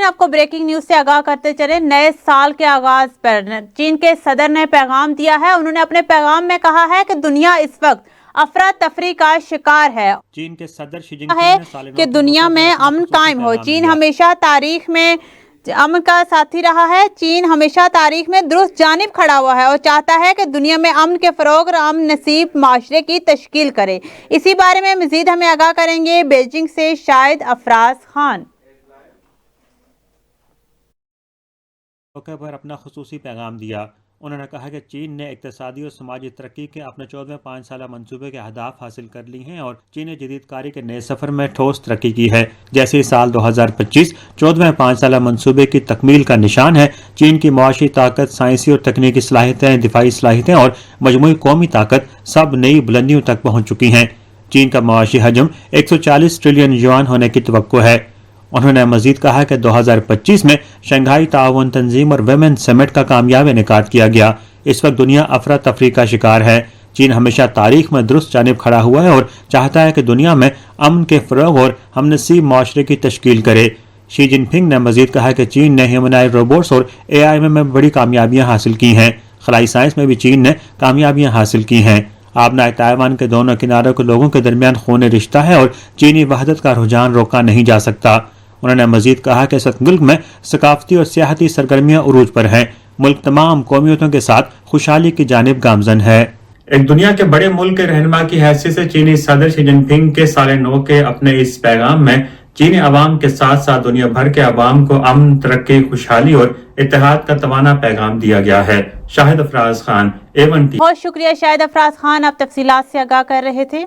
नाज़रीन, आपको breaking news से आगाह करते चले। नए साल के आगाज पर चीन के सदर ने पैगाम दिया है। उन्होंने अपने पैगाम में कहा है कि दुनिया इस वक्त अफरा तफरी का शिकार है। चीन के सदर शी जिनपिंग कि दुनिया में अमन कायम हो। चीन हमेशा तारीख में अमन का साथी रहा है। चीन हमेशा तारीख में दुरुस्त जानिब खड़ा हुआ है और चाहता है कि दुनिया में अमन के फरोग और अमन नसीब माशरे की तश्कील करे। इसी बारे में मजीद हमें आगाह करेंगे बीजिंग से शाहिद अफराज खान। मौके पर अपना खुसूसी पैगाम दिया। उन्होंने कहा कि चीन ने इक़्तिसादी और समाजी तरक्की के अपने 14वें 5 साला मंसूबे के अहदाफ हासिल कर ली हैं और चीन ने जदीदकारी के नए सफ़र में ठोस तरक्की की है। जैसे साल 2025 14वें 5 साला मंसूबे की तकमील का निशान है। चीन की मुआशी ताकत, साइंसी और तकनीकी सलाहियतें, दिफाई सलाहियतें और मजमूई कौमी ताकत सब नई बुलंदियों तक पहुँच चुकी हैं। चीन का मुआशी हजम 140 ट्रिलियन युआन होने की तवक्को है। उन्होंने मजीद कहा कि 2025 में शंघाई ताउन तंजीम और वेमेन समिट का कामयाब इनेकाद किया गया। इस वक्त दुनिया अफरा तफरी का शिकार है। चीन हमेशा तारीख में दुरुस्त जानिब खड़ा हुआ है और चाहता है कि दुनिया में अमन के फ़रोग और हमनसीब माशरे की तश्कील करे। शी जिनपिंग ने मजीद कहा कि चीन ने ह्यूमनॉइड रोबोट्स और AI में बड़ी कामयाबियाँ हासिल की हैं। खलाई साइंस में भी चीन ने कामयाबियाँ हासिल की हैं। आबनाए ताइवान के दोनों किनारों के लोगों के दरमियान खूनी रिश्ता है और चीनी वहदत का रुझान रोका नहीं जा सकता। उन्होंने मजीद कहा कि मुल्क में सकाफती और सियाहती सरगर्मियाँ उरूज पर हैं। मुल्क तमाम कौमियतों के साथ खुशहाली की जानिब गामजन है। एक दुनिया के बड़े मुल्क के रहनुमा की हैसियत से चीनी सदर शी जिनपिंग के साल नौ के अपने इस पैगाम में चीनी अवाम के साथ साथ दुनिया भर के अवाम को अमन, तरक्की, खुशहाली और इत्तेहाद का तवाना पैगाम दिया गया है। Shahid Afraz Khan, A1 TV। बहुत शुक्रिया शाहिद अफराज खान, आप तफसीलात से आगाह कर रहे थे।